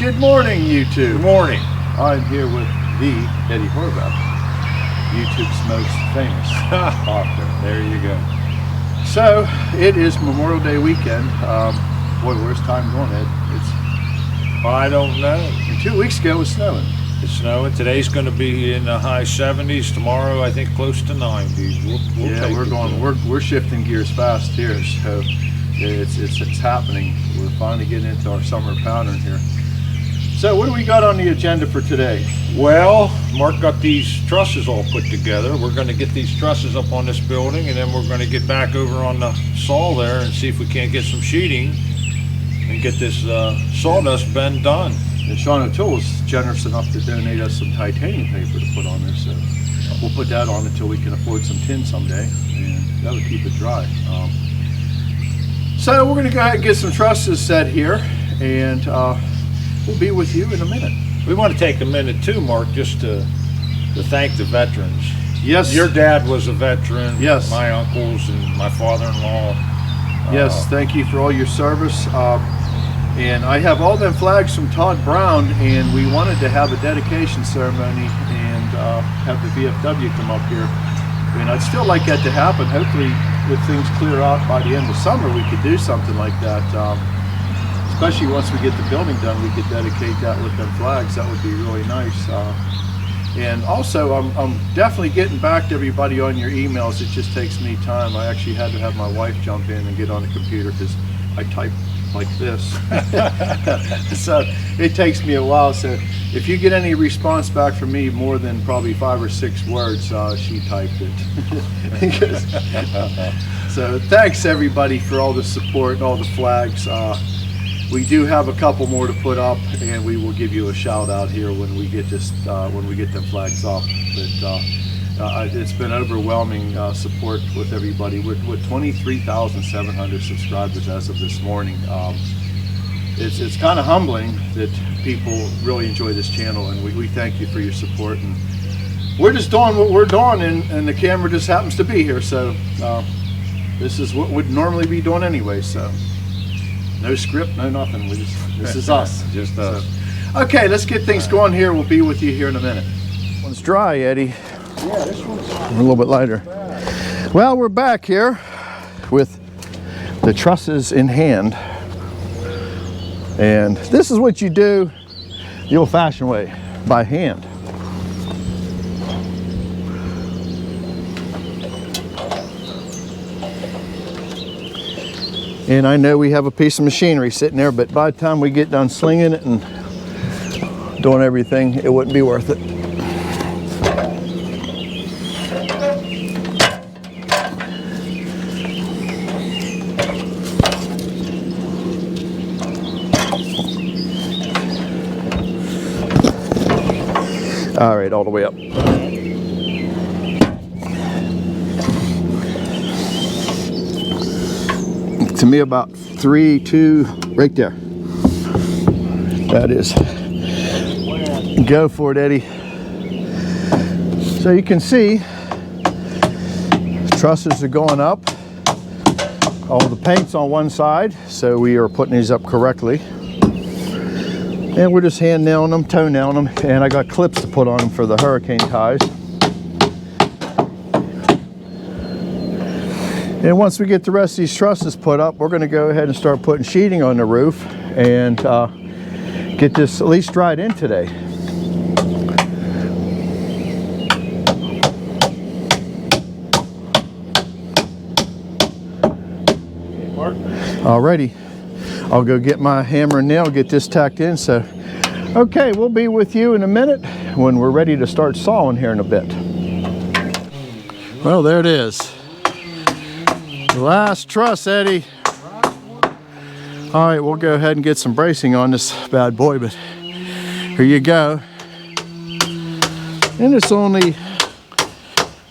Good morning, YouTube. Good morning. I'm here with the Eddie Horvath, YouTube's most famous author. There you go. So, it is Memorial Day weekend. Boy, where's time going, Ed? I don't know. 2 weeks ago it was snowing. It's snowing. Today's going to be in the high 70s. Tomorrow, I think, close to 90. We're shifting gears fast here, so it's happening. We're finally getting into our summer pattern here. So what do we got on the agenda for today? Well, Mark got these trusses all put together. We're going to get these trusses up on this building, and then we're going to get back over on the saw there and see if we can't get some sheeting and get this sawdust bend done. And Sean O'Toole was generous enough to donate us some titanium paper to put on there, so we'll put that on until we can afford some tin someday, and that'll keep it dry. So we're going to go ahead and get some trusses set here, and we'll be with you in a minute. We want to take a minute too, Mark, just to thank the veterans. Yes. Your dad was a veteran. Yes. My uncles and my father-in-law. Yes, thank you for all your service. And I have all them flags from Todd Brown, and we wanted to have a dedication ceremony and have the VFW come up here. And I'd still like that to happen. Hopefully, if things clear out by the end of summer, we could do something like that. Especially once we get the building done, we could dedicate that with them flags. That would be really nice. And also, I'm definitely getting back to everybody on your emails. It just takes me time. I actually had to have my wife jump in and get on the computer because I type like this. So it takes me a while. So if you get any response back from me more than probably 5 or 6 words, she typed it. So thanks everybody for all the support and all the flags. We do have a couple more to put up, and we will give you a shout out here when we get this when we get them flags up. But it's been overwhelming support with everybody. We're 23,700 subscribers as of this morning. It's kind of humbling that people really enjoy this channel, and we thank you for your support. And we're just doing what we're doing, and the camera just happens to be here. So this is what we'd normally be doing anyway. So no script, no nothing. This is us. Just us. So, okay, let's get things going here. We'll be with you here in a minute. This one's dry, Eddie. Yeah, this one's A little bit lighter. Well, we're back here with the trusses in hand. And this is what you do the old-fashioned way, by hand. And I know we have a piece of machinery sitting there, but by the time we get done slinging it and doing everything, it wouldn't be worth it. All right, all the way up. To me, about 3, 2, right there. That is. Go for it, Eddie. So you can see, trusses are going up. All the paint's on one side, so we are putting these up correctly. And we're just hand nailing them, toe nailing them, and I got clips to put on them for the hurricane ties. And once we get the rest of these trusses put up, we're going to go ahead and start putting sheeting on the roof and get this at least dried in today. Alrighty. I'll go get my hammer and nail, get this tacked in. So, okay, we'll be with you in a minute when we're ready to start sawing here in a bit. Well, there it is. The last truss, Eddie. All right, we'll go ahead and get some bracing on this bad boy, but here you go. And it's only,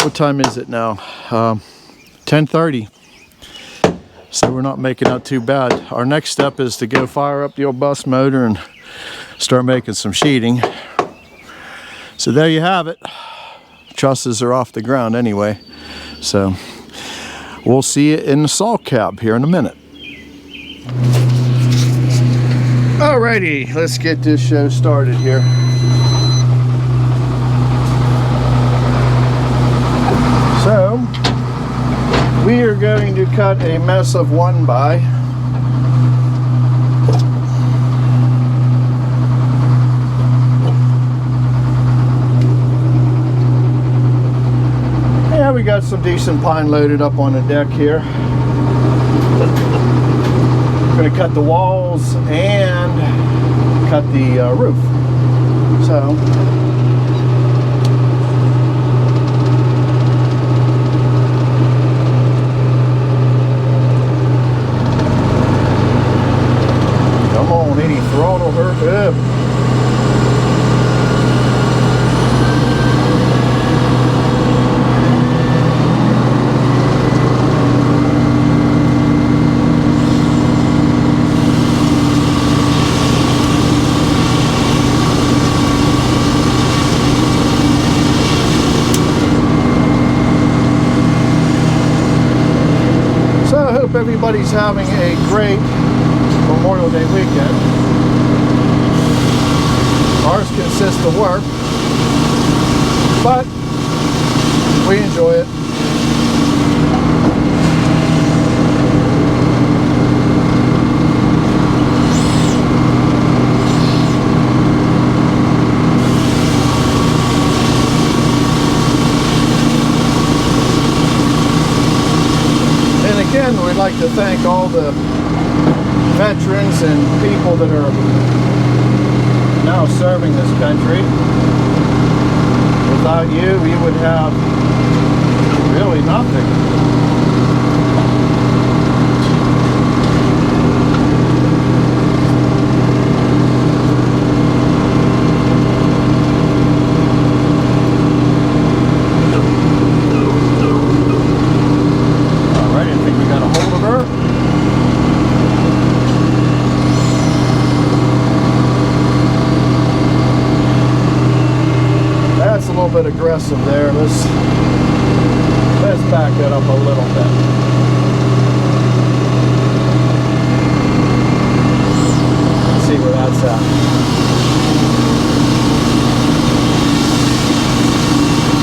what time is it now? 10:30. So we're not making out too bad. Our next step is to go fire up the old bus motor and start making some sheeting. So there you have it. Trusses are off the ground anyway. So we'll see you in the saw cab here in a minute. Alrighty, let's get this show started here. So, we are going to cut a mess of 1x. Yeah, we got some decent pine loaded up on the deck here. We're going to cut the walls and cut the roof. So, come on, any throttle her up. Everybody's having a great Memorial Day weekend. Ours consists of work, but we enjoy it. Again, we'd like to thank all the veterans and people that are now serving this country. Without you, we would have really nothing. Bit aggressive there. Let's back it up a little bit. Let's see where that's at.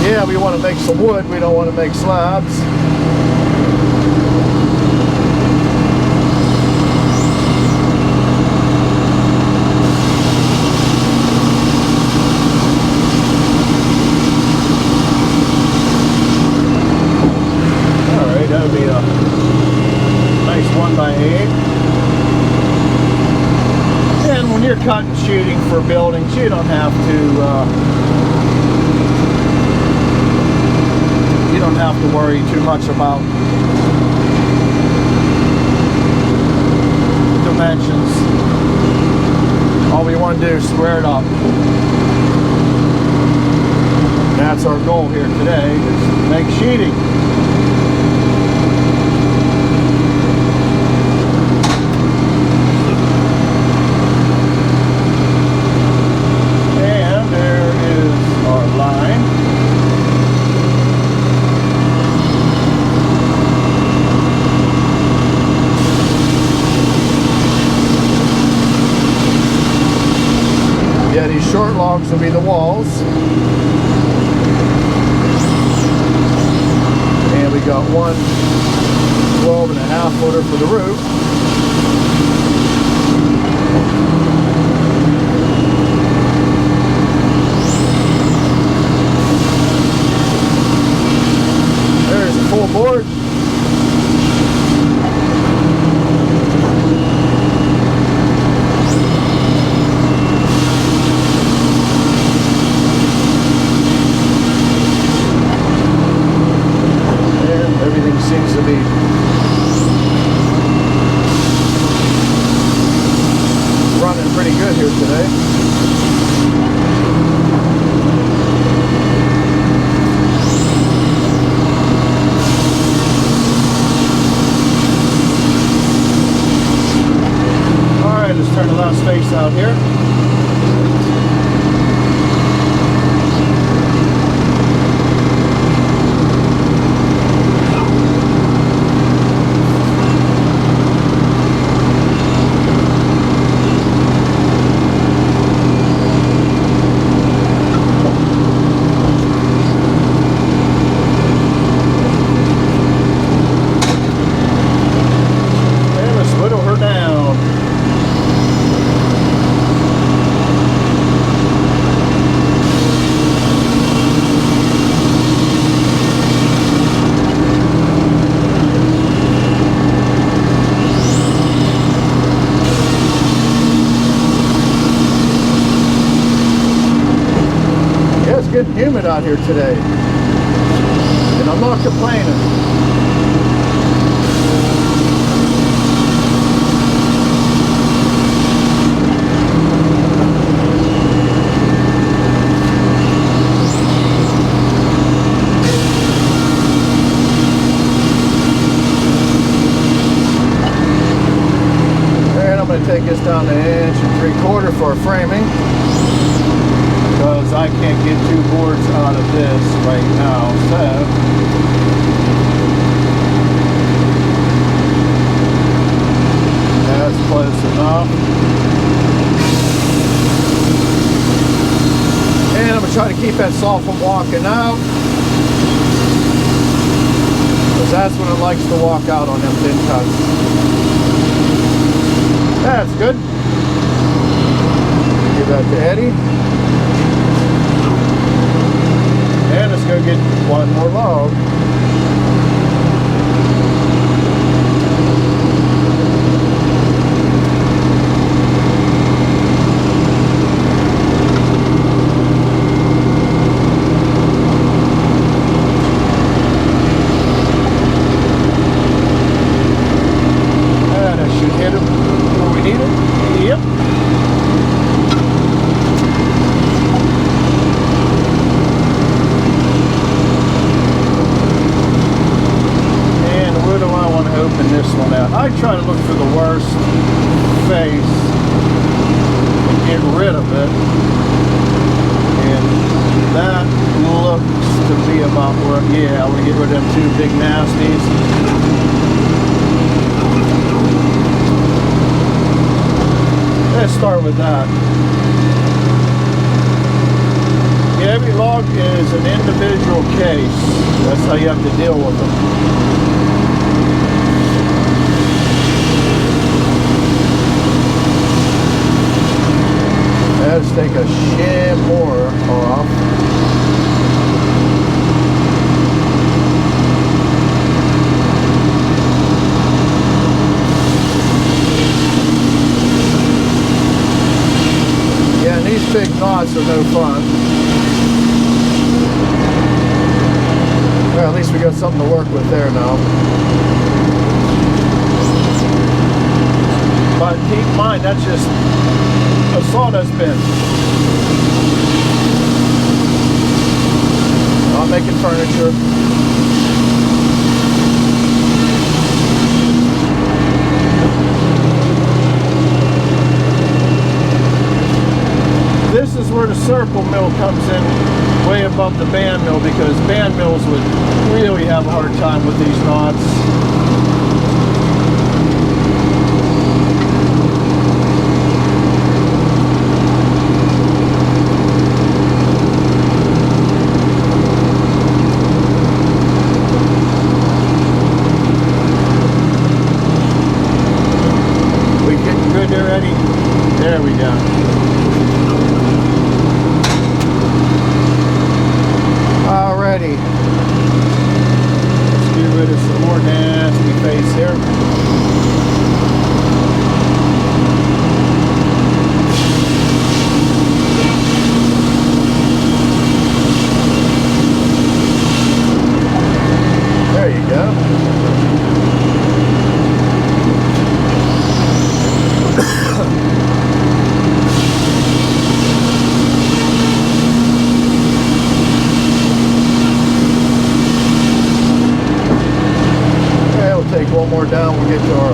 Yeah, we want to make some wood. We don't want to make slabs. That would be a nice 1x8. And when you're cutting shooting for buildings, you don't have to worry too much about dimensions. All we want to do is square it up. That's our goal here today, is to make sheeting. Yeah, these short logs will be the walls. And we got one 12.5 footer for the roof. There's the full board. Seems to be running pretty good here today. All right, let's turn the last face out here. getting humid out here today, and I'm not complaining. Take this down to 1 3/4 for framing, because I can't get 2 boards out of this right now. So that's close enough. And I'm gonna try to keep that saw from walking out, because that's when it likes to walk out on them thin cuts. That's good. Give that to Eddie. And let's go get one more log. And I should hit him. Need it? Yep. And where do I want to open this one out? I try to look for the worst face and get rid of it. And that looks to be about where, yeah, I want to get rid of them 2 big nasties. Let's start with that. Yeah, every log is an individual case. That's how you have to deal with them. Let's take a shim more off. These big knots are no fun. Well, at least we got something to work with there now. But keep in mind, that's just a sawdust bin. Not making furniture. This is where the circle mill comes in, way above the band mill, because band mills would really have a hard time with these knots. We getting good there, Eddie? There we go. Alrighty, let's get rid of some more nasty face here. There you go. Take one more down, we'll get to our,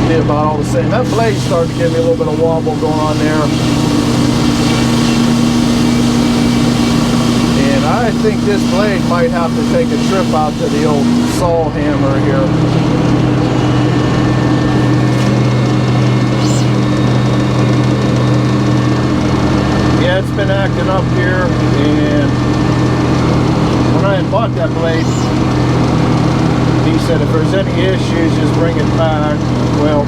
be about all the same. That blade's starting to give me a little bit of wobble going on there. And I think this blade might have to take a trip out to the old saw hammer here. Yeah, it's been acting up here, and when I had bought that blade, he said if there's any issues, just bring it back. Well,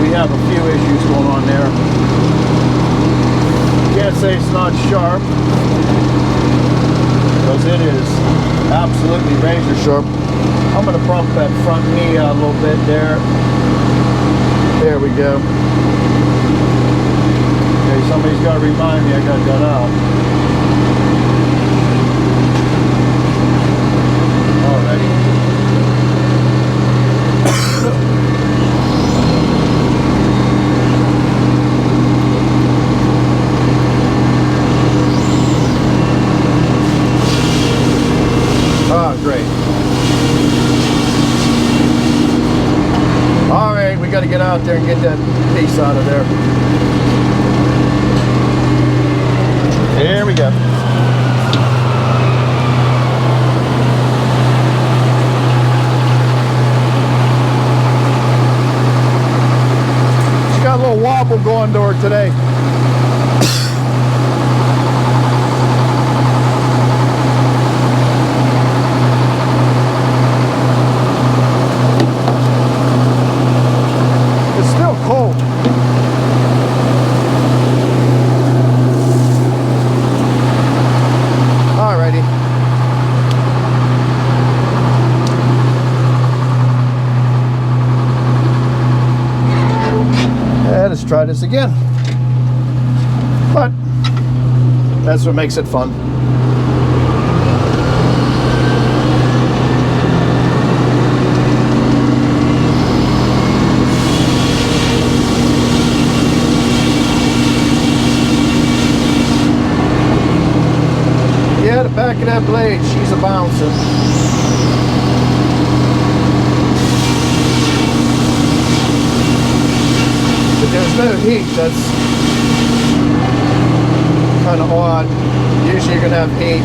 we have a few issues going on there. Can't say it's not sharp, because it is absolutely razor sharp. I'm going to bump that front knee out a little bit there. There we go. Okay, somebody's got to remind me I got that out. Alrighty. Ah, great. Alright, we got to get out there and get that piece out of there. Here we go. She's got a little wobble going to her today. It's still cold. Alrighty. Yeah, let's try this again. But that's what makes it fun. Yeah, the back of that blade, she's a bouncing. But there's no heat, that's kind of odd. Usually you're going to have heat.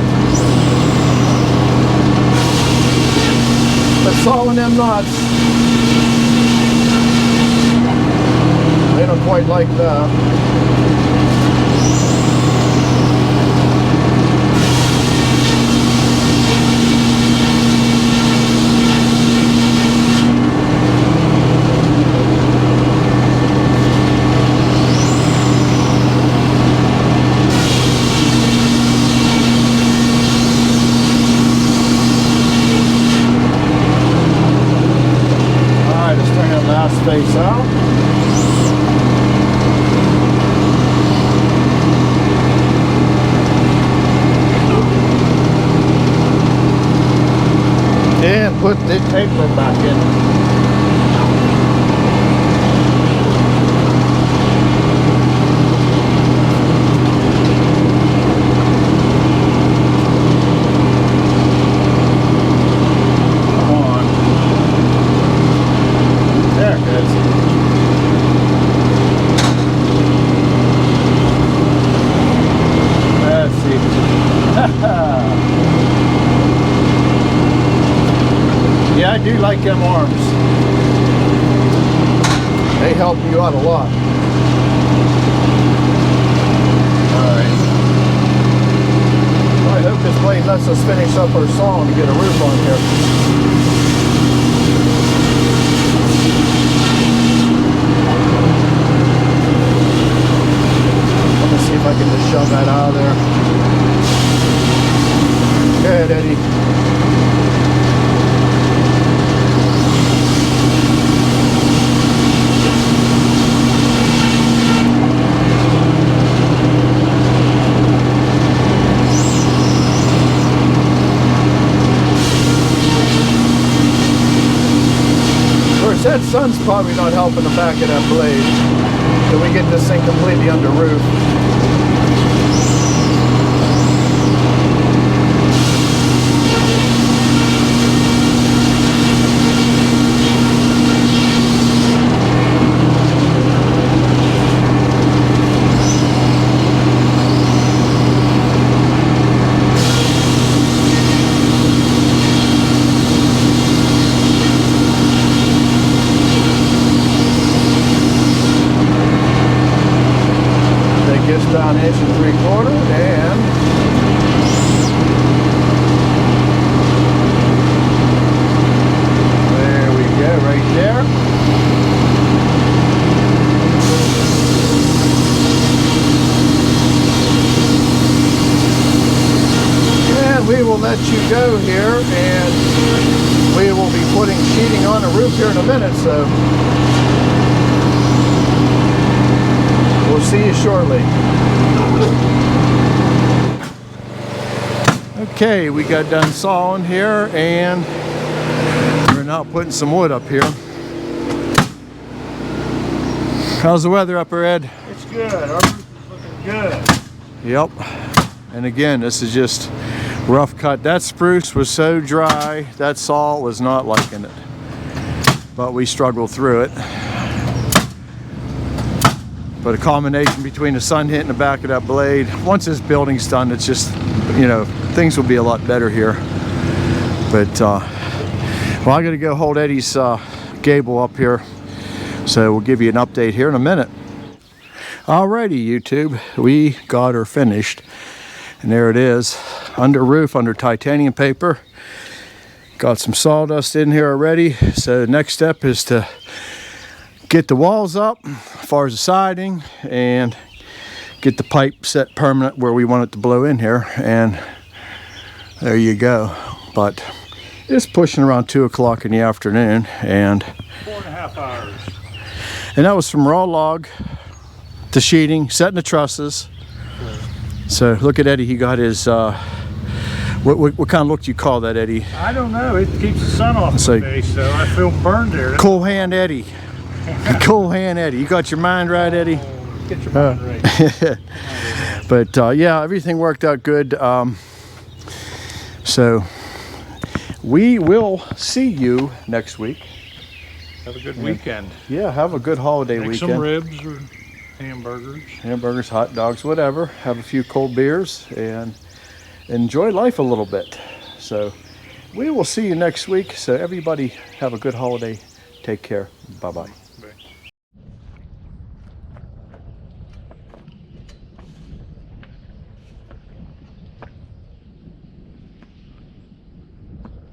But sawing them knots, they don't quite like that. Face out. And put the paper back in. Yeah, I do like them arms. They help you out a lot. Alright. Well, I hope this blade lets us finish up our saw and get a roof on here. Let me see if I can just shove that out of there. Go ahead, Eddie. That sun's probably not helping the back of that blade till we get this thing completely under roof. Down 1 3/4 and there we go, right there. And we will let you go here, and we will be putting sheeting on the roof here in a minute, so we'll we'll see you shortly. Okay, we got done sawing here, and we're now putting some wood up here. How's the weather up there, Ed? It's good. Our roof is looking good. Yep. And again, this is just rough cut. That spruce was so dry, that saw was not liking it. But we struggled through it. But a combination between the sun hitting the back of that blade, once this building's done, it's just, you know, things will be a lot better here. But, well, I gotta go hold Eddie's gable up here. So we'll give you an update here in a minute. Alrighty, YouTube, we got her finished. And there it is, under roof, under titanium paper. Got some sawdust in here already. So the next step is to get the walls up as far as the siding and get the pipe set permanent where we want it to blow in here. And there you go. But it's pushing around 2 o'clock in the afternoon, and 4.5 hours. And that was from raw log to sheeting, setting the trusses. So look at Eddie, he got his, what kind of look do you call that, Eddie? I don't know. It keeps the sun off So- my face, so I feel burned there. Cool hand Eddie. Cool hand Eddie. You got your mind right, Eddie? Get your mind right. But yeah, everything worked out good. So we will see you next week. Have a good weekend. Yeah, have a good holiday Make weekend. some ribs or hamburgers. Hamburgers, hot dogs, whatever. Have a few cold beers and enjoy life a little bit. So we will see you next week. So everybody have a good holiday. Take care. Bye-bye.